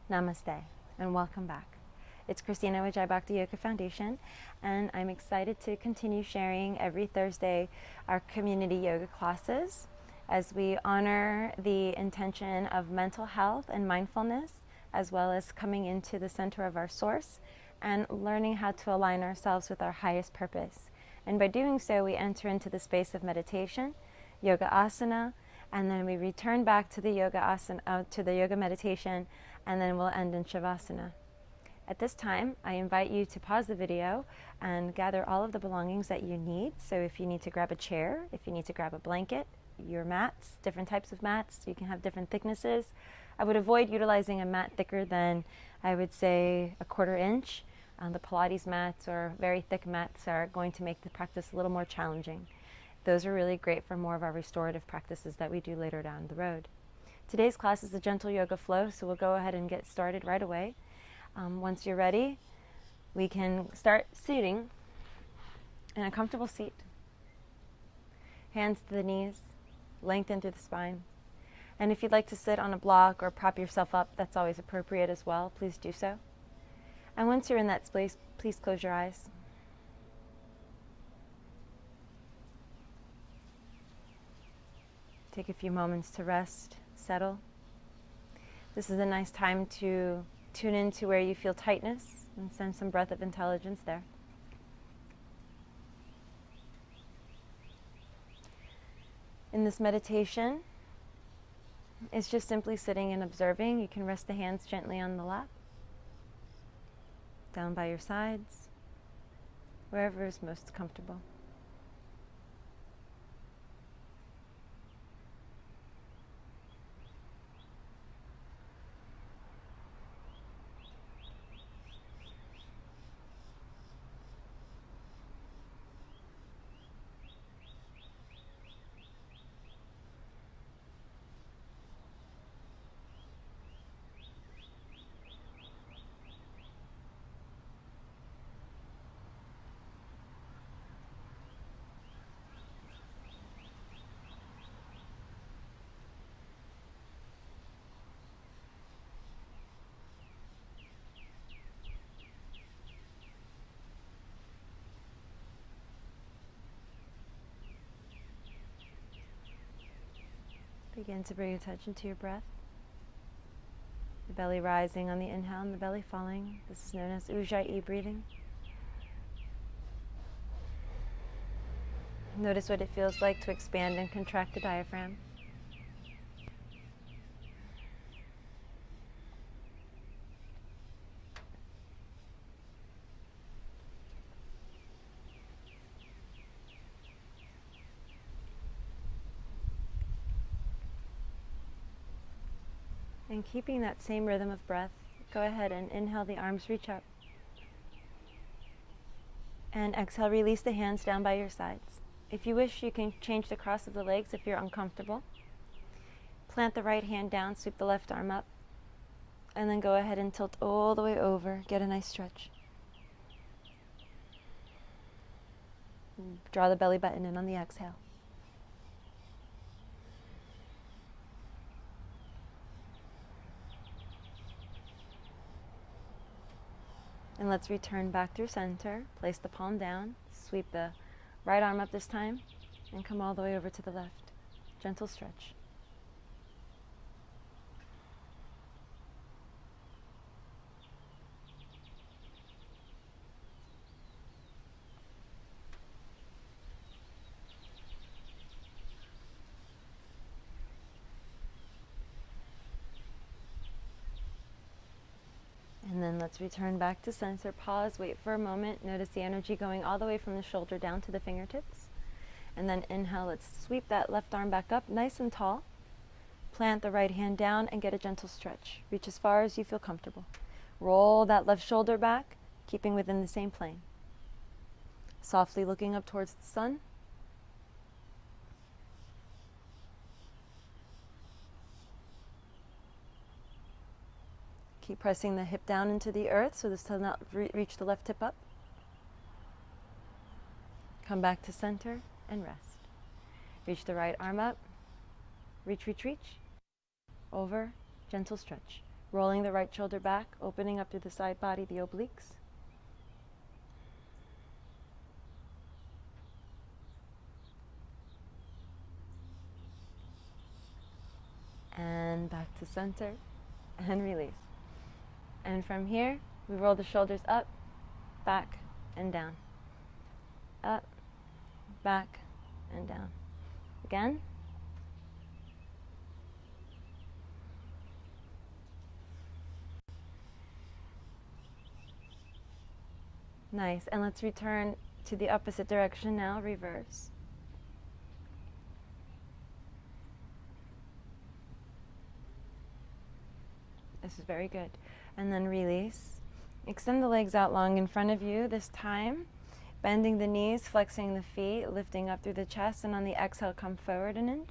Namaste and welcome back. It's Christina with JBYF Yoga Foundation, and I'm excited to continue sharing every Thursday our community yoga classes as we honor the intention of mental health and mindfulness, as well as coming into the center of our source and learning how to align ourselves with our highest purpose. And by doing so, we enter into the space of meditation, yoga asana, and then we return back to the yoga asana, to the yoga meditation, and then we'll end in shavasana. At this time, I invite you to pause the video and gather all of the belongings that you need. So if you need to grab a chair, if you need to grab a blanket, your mats, different types of mats, you can have different thicknesses. I would avoid utilizing a mat thicker than, I would say, 1/4 inch. The Pilates mats or very thick mats are going to make the practice a little more challenging. Those are really great for more of our restorative practices that we do later down the road. Today's class is a gentle yoga flow, so we'll go ahead and get started right away. Once you're ready, we can start sitting in a comfortable seat. Hands to the knees, lengthen through the spine. And if you'd like to sit on a block or prop yourself up, that's always appropriate as well. Please do so. And once you're in that space, please close your eyes. Take a few moments to rest, settle. This is a nice time to tune into where you feel tightness and send some breath of intelligence there. In this meditation, it's just simply sitting and observing. You can rest the hands gently on the lap, down by your sides, wherever is most comfortable. Begin to bring attention to your breath. The belly rising on the inhale and the belly falling. This is known as Ujjayi breathing. Notice what it feels like to expand and contract the diaphragm. And keeping that same rhythm of breath, go ahead and inhale, the arms reach up. And exhale, release the hands down by your sides. If you wish, you can change the cross of the legs if you're uncomfortable. Plant the right hand down, sweep the left arm up, and then go ahead and tilt all the way over. Get a nice stretch. Draw the belly button in on the exhale. And let's return back through center. Place the palm down, sweep the right arm up this time, and come all the way over to the left. Gentle stretch. And then let's return back to center. Pause, wait for a moment. Notice the energy going all the way from the shoulder down to the fingertips. And then inhale, let's sweep that left arm back up nice and tall. Plant the right hand down and get a gentle stretch. Reach as far as you feel comfortable. Roll that left shoulder back, keeping within the same plane. Softly looking up towards the sun. Keep pressing the hip down into the earth so this does not reach the left hip up. Come back to center and rest. Reach the right arm up. Reach, reach, reach. Over, gentle stretch. Rolling the right shoulder back, opening up through the side body, the obliques. And back to center and release. And from here, we roll the shoulders up, back, and down. Up, back, and down. Again. Nice. And let's return to the opposite direction now, reverse. This is very good. And then release. Extend the legs out long in front of you this time. Bending the knees, flexing the feet, lifting up through the chest, and on the exhale, come forward an inch.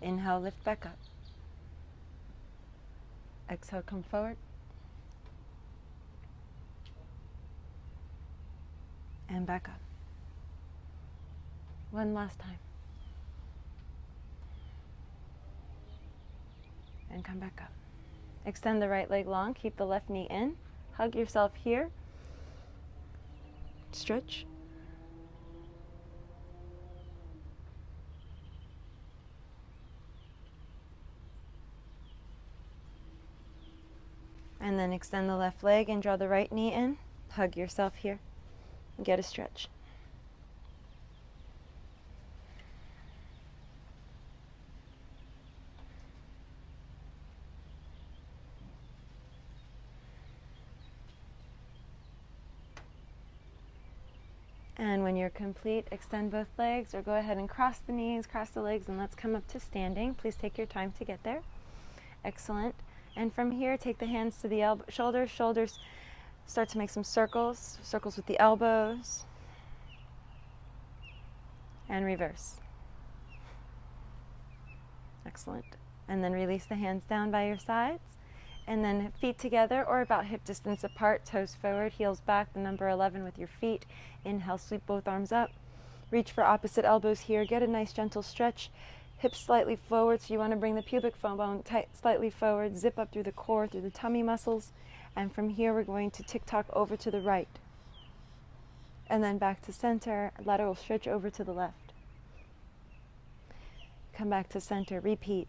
Inhale, lift back up. Exhale, come forward. And back up. One last time. And come back up. Extend the right leg long, keep the left knee in. Hug yourself here. Stretch. And then extend the left leg and draw the right knee in. Hug yourself here. And get a stretch. And when you're complete, extend both legs or go ahead and cross the knees, cross the legs, and let's come up to standing. Please take your time to get there. Excellent. And from here, take the hands to the shoulders. Shoulders, start to make some circles. Circles with the elbows. And reverse. Excellent. And then release the hands down by your sides. And then feet together or about hip distance apart, toes forward, heels back, the number 11 with your feet. Inhale, sweep both arms up. Reach for opposite elbows here. Get a nice gentle stretch. Hips slightly forward, so you want to bring the pubic bone slightly forward. Zip up through the core, through the tummy muscles. And from here, we're going to tick-tock over to the right. And then back to center, lateral stretch over to the left. Come back to center, repeat.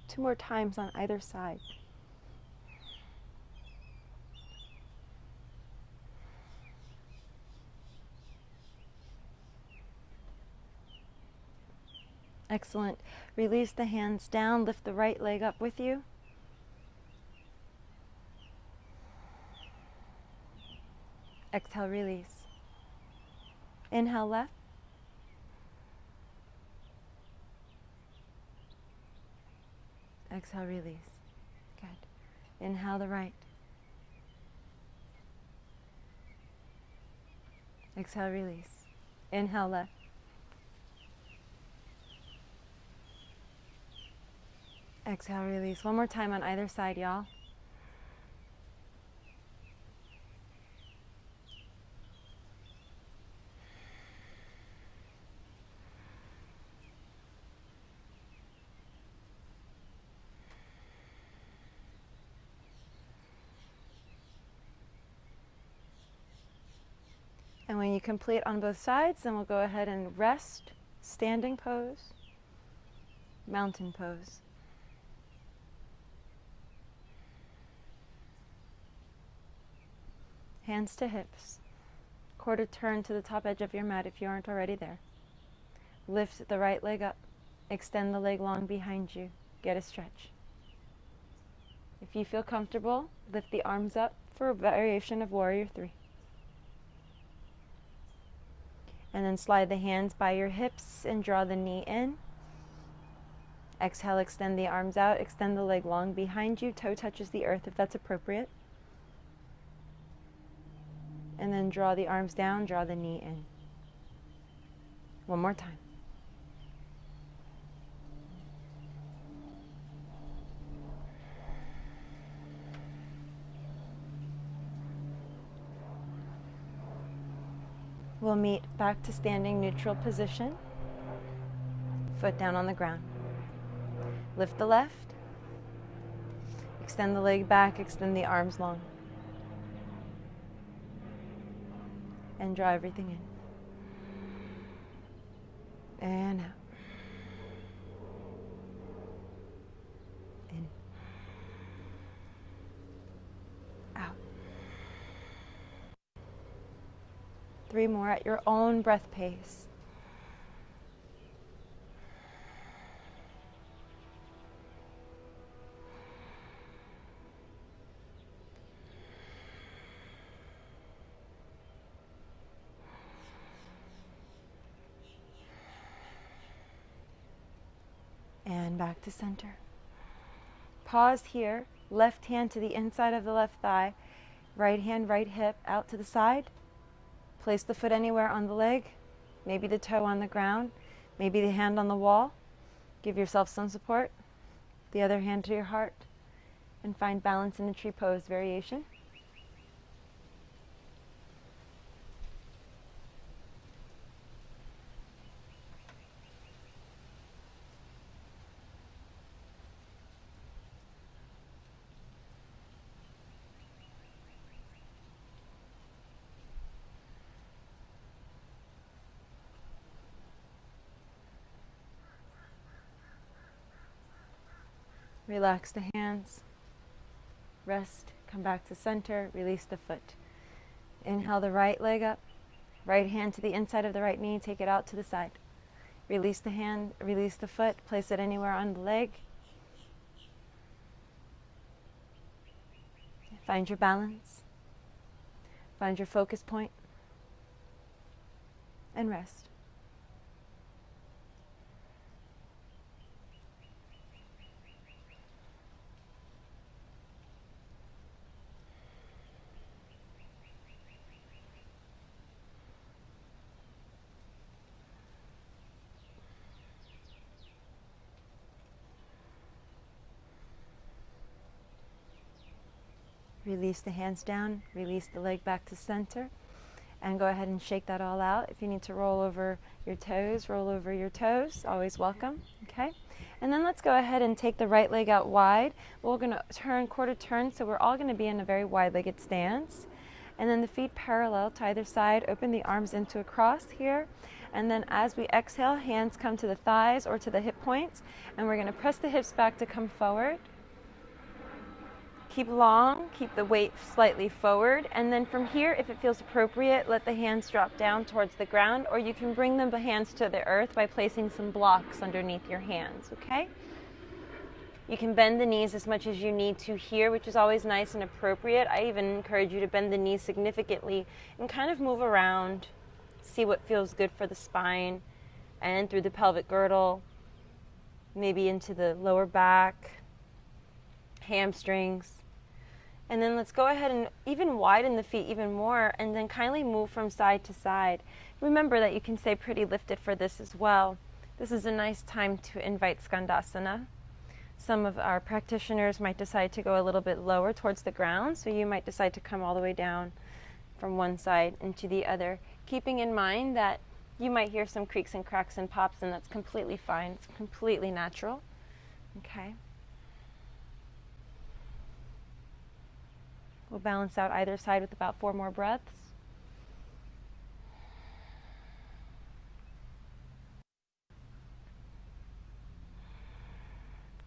2 more times on either side. Excellent. Release the hands down, lift the right leg up with you. Exhale, release. Inhale, left. Exhale, release. Good. Inhale, the right. Exhale, release. Inhale, left. Exhale, release. One more time on either side, y'all. And when you complete on both sides, then we'll go ahead and rest, standing pose, mountain pose. Hands to hips. Quarter turn to the top edge of your mat if you aren't already there. Lift the right leg up. Extend the leg long behind you. Get a stretch. If you feel comfortable, lift the arms up for a variation of Warrior 3. And then slide the hands by your hips and draw the knee in. Exhale, extend the arms out. Extend the leg long behind you. Toe touches the earth if that's appropriate. And then draw the arms down, draw the knee in. One more time. We'll meet back to standing neutral position. Foot down on the ground. Lift the left. Extend the leg back, extend the arms long. And draw everything in. And out. In. Out. 3 more at your own breath pace. And back to center. Pause here. Left hand to the inside of the left thigh. Right hand, right hip out to the side. Place the foot anywhere on the leg. Maybe the toe on the ground. Maybe the hand on the wall. Give yourself some support. The other hand to your heart. And find balance in a tree pose variation. Relax the hands. Rest. Come back to center. Release the foot. Inhale the right leg up. Right hand to the inside of the right knee. Take it out to the side. Release the hand. Release the foot. Place it anywhere on the leg. Find your balance. Find your focus point. And rest. Release the hands down, release the leg back to center, and go ahead and shake that all out. If you need to roll over your toes, roll over your toes, always welcome, okay? And then let's go ahead and take the right leg out wide. We're gonna turn quarter turn, so we're all gonna be in a very wide-legged stance. And then the feet parallel to either side, open the arms into a cross here. And then as we exhale, hands come to the thighs or to the hip points, and we're gonna press the hips back to come forward. Keep long, keep the weight slightly forward, and then from here, if it feels appropriate, let the hands drop down towards the ground, or you can bring the hands to the earth by placing some blocks underneath your hands, okay? You can bend the knees as much as you need to here, which is always nice and appropriate. I even encourage you to bend the knees significantly and kind of move around, see what feels good for the spine, and through the pelvic girdle, maybe into the lower back, hamstrings. And then let's go ahead and even widen the feet even more, and then kindly move from side to side. Remember that you can stay pretty lifted for this as well. This is a nice time to invite Skandasana. Some of our practitioners might decide to go a little bit lower towards the ground, so you might decide to come all the way down from one side into the other, keeping in mind that you might hear some creaks and cracks and pops, and that's completely fine. It's completely natural. Okay. We'll balance out either side with about 4 more breaths.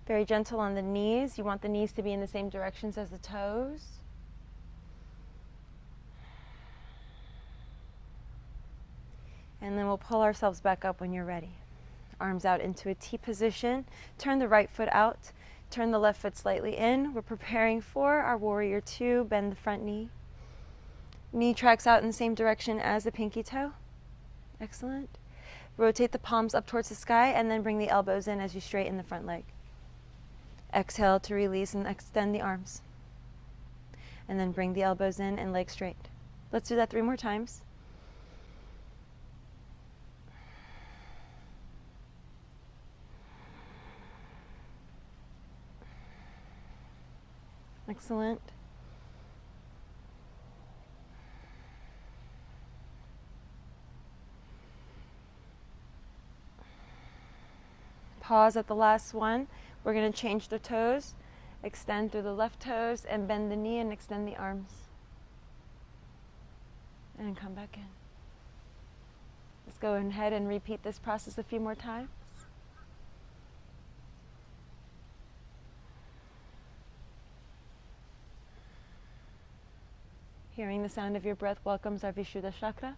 Very gentle on the knees. You want the knees to be in the same directions as the toes. And then we'll pull ourselves back up when you're ready. Arms out into a T position. Turn the right foot out. Turn the left foot slightly in. We're preparing for our warrior 2. Bend the front knee. Knee tracks out in the same direction as the pinky toe. Excellent. Rotate the palms up towards the sky and then bring the elbows in as you straighten the front leg. Exhale to release and extend the arms. And then bring the elbows in and legs straight. Let's do that 3 more times. Excellent. pause at the last one. We're going to change the toes, extend through the left toes, and bend the knee and extend the arms. And come back in. Let's go ahead and repeat this process a few more times. Hearing the sound of your breath welcomes our Vishuddha chakra.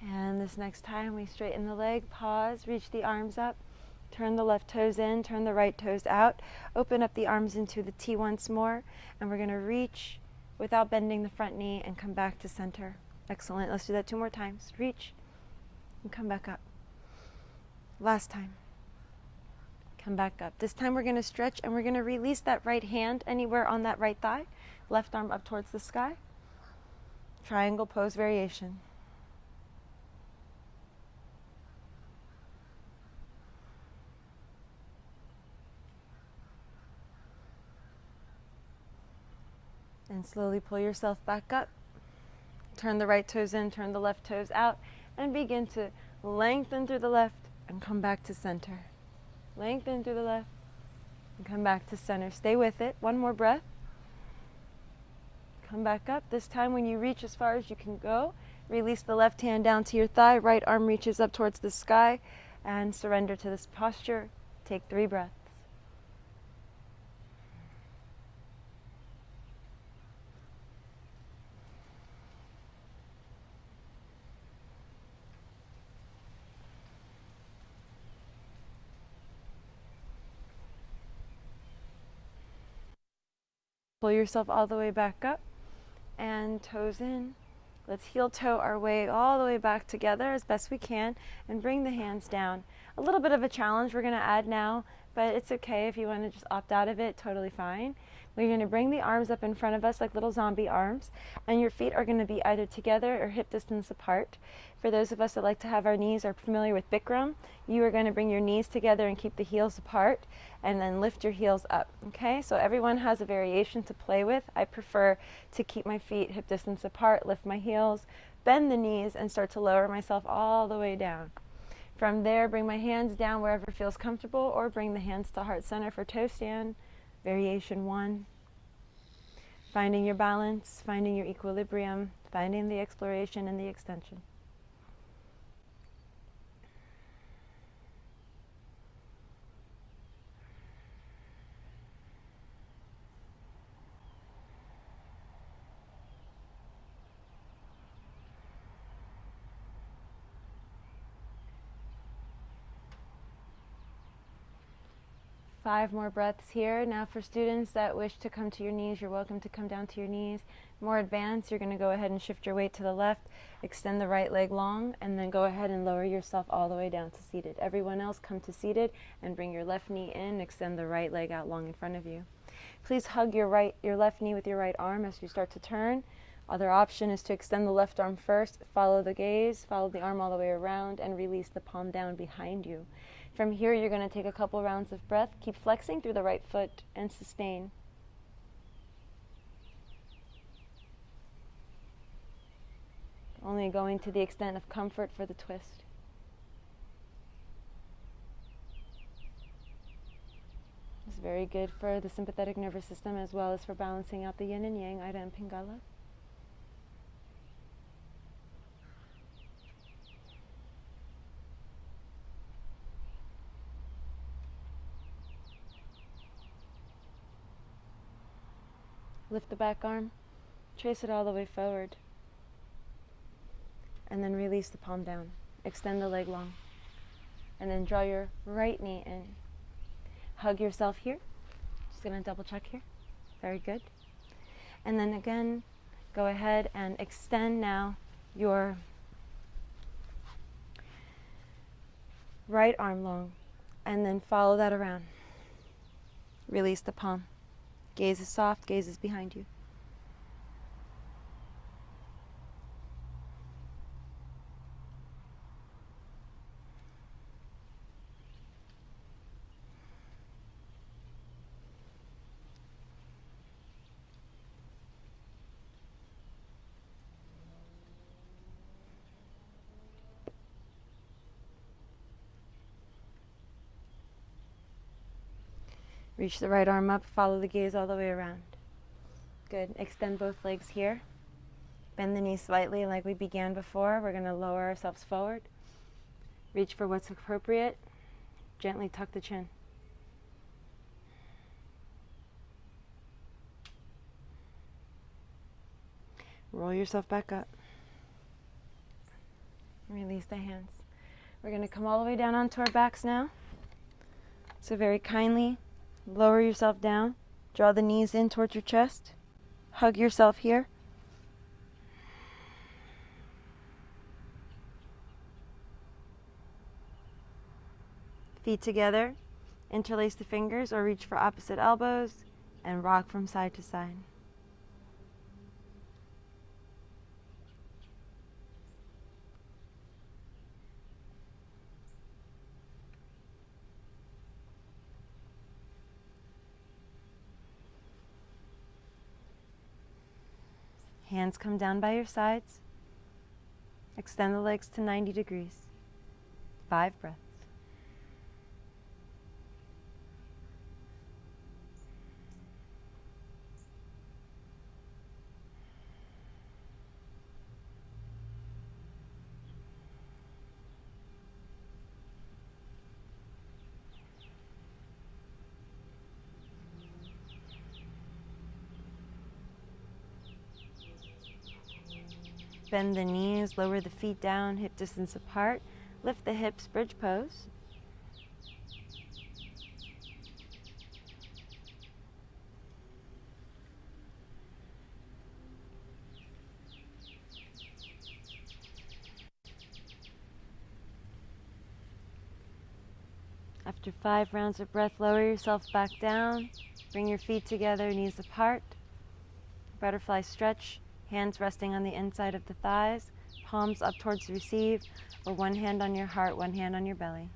And this next time we straighten the leg, pause, reach the arms up, turn the left toes in, turn the right toes out, open up the arms into the T once more, and we're going to reach without bending the front knee and come back to center. Excellent. Let's do that 2 more times. Reach and come back up. Last time. Come back up. This time we're going to stretch and we're going to release that right hand anywhere on that right thigh. Left arm up towards the sky. Triangle pose variation. And slowly pull yourself back up. Turn the right toes in, turn the left toes out, and begin to lengthen through the left and come back to center. Lengthen through the left and come back to center. Stay with it. 1 more breath. Come back up. This time when you reach as far as you can go, release the left hand down to your thigh, right arm reaches up towards the sky, and surrender to this posture. Take 3 breaths. Pull yourself all the way back up and toes in. Let's heel toe our way all the way back together as best we can and bring the hands down. A little bit of a challenge we're going to add now, but it's okay if you want to just opt out of it, totally fine. We're going to bring the arms up in front of us like little zombie arms, and your feet are going to be either together or hip distance apart. For those of us that like to have our knees, are familiar with Bikram, you are going to bring your knees together and keep the heels apart and then lift your heels up. Okay, so everyone has a variation to play with. I prefer to keep my feet hip distance apart, lift my heels, bend the knees, and start to lower myself all the way down. From there, bring my hands down wherever feels comfortable, or bring the hands to heart center for toe stand. Variation 1. Finding your balance, finding your equilibrium, finding the exploration and the extension. Five more breaths here. Now for students that wish to come to your knees, you're welcome to come down to your knees. More advanced, you're going to go ahead and shift your weight to the left, extend the right leg long, and then go ahead and lower yourself all the way down to seated. Everyone else come to seated and bring your left knee in, extend the right leg out long in front of you. Please hug your left knee with your right arm as you start to turn. Other option is to extend the left arm first, follow the gaze, follow the arm all the way around, and release the palm down behind you. From here, you're going to take a couple rounds of breath. Keep flexing through the right foot and sustain. Only going to the extent of comfort for the twist. It's very good for the sympathetic nervous system as well as for balancing out the yin and yang, Ida and Pingala. Lift the back arm, trace it all the way forward, and then release the palm down. Extend the leg long, and then draw your right knee in. Hug yourself here. Just going to double check here. Very good. And then again, go ahead and extend now your right arm long, and then follow that around. Release the palm. Gaze is soft, gaze is behind you. Reach the right arm up, follow the gaze all the way around. Good. Extend both legs here. Bend the knees slightly like we began before. We're going to lower ourselves forward. Reach for what's appropriate. Gently tuck the chin. Roll yourself back up. Release the hands. We're going to come all the way down onto our backs now. So very kindly lower yourself down. Draw the knees in towards your chest. Hug yourself here. Feet together. Interlace the fingers or reach for opposite elbows and rock from side to side. Hands come down by your sides. Extend the legs to 90 degrees. 5 breaths. Bend the knees, lower the feet down, hip distance apart. Lift the hips, bridge pose. After 5 rounds of breath, lower yourself back down. Bring your feet together, knees apart. Butterfly stretch. Hands resting on the inside of the thighs, palms up towards the receive, or one hand on your heart, one hand on your belly.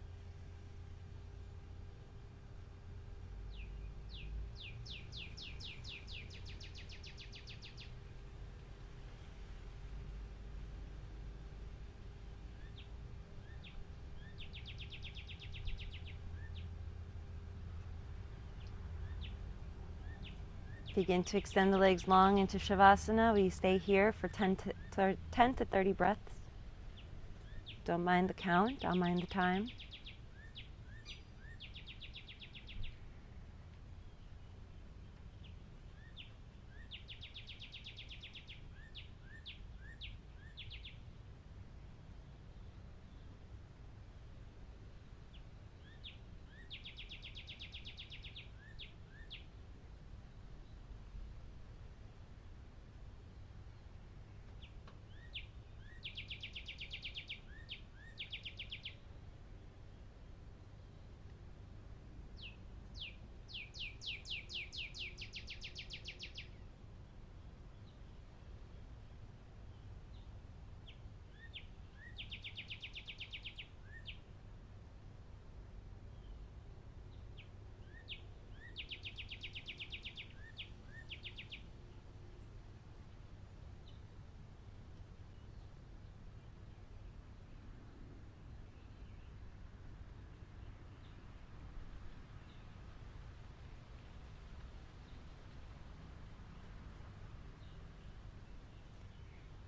Begin to extend the legs long into Shavasana. We stay here for 10 to 30 breaths. Don't mind the count, I'll mind the time.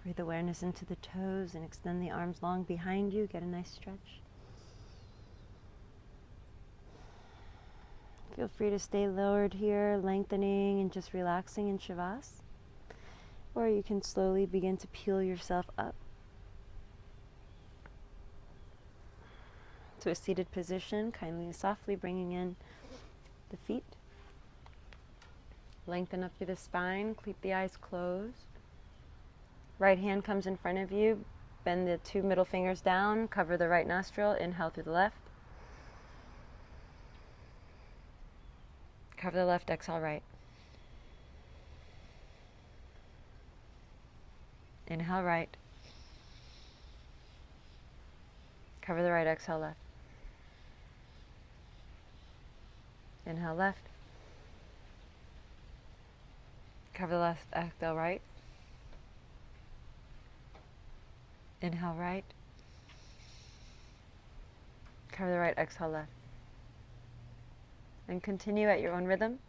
Breathe awareness into the toes and extend the arms long behind you. Get a nice stretch. Feel free to stay lowered here, lengthening and just relaxing in Shavas. Or you can slowly begin to peel yourself up to a seated position, kindly and softly bringing in the feet. Lengthen up through the spine, keep the eyes closed. Right hand comes in front of you. Bend the 2 middle fingers down. Cover the right nostril. Inhale through the left. Cover the left, exhale right. Inhale right. Cover the right, exhale left. Inhale left. Cover the left, exhale right. Inhale right. Cover the right, exhale left. and continue at your own rhythm.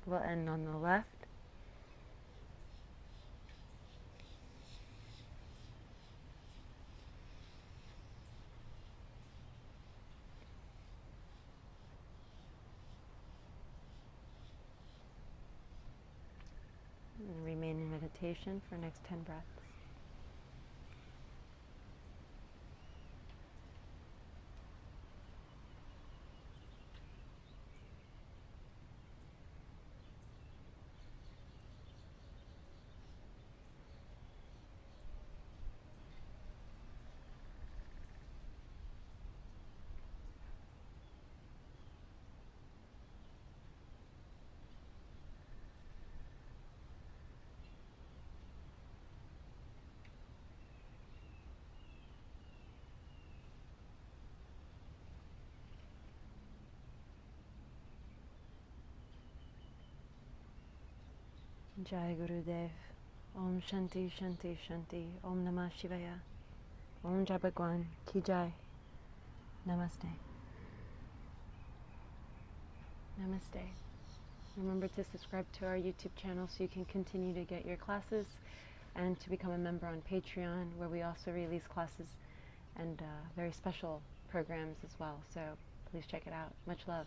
We'll end on the left. And remain in meditation for the next 10 breaths. Jai Gurudev. Om Shanti Shanti Shanti. Om Namah Shivaya. Om Jai Bhagwan Ki Jai. Namaste. Namaste. Remember to subscribe to our YouTube channel so you can continue to get your classes, and to become a member on Patreon, where we also release classes and very special programs as well. So please check it out. Much love.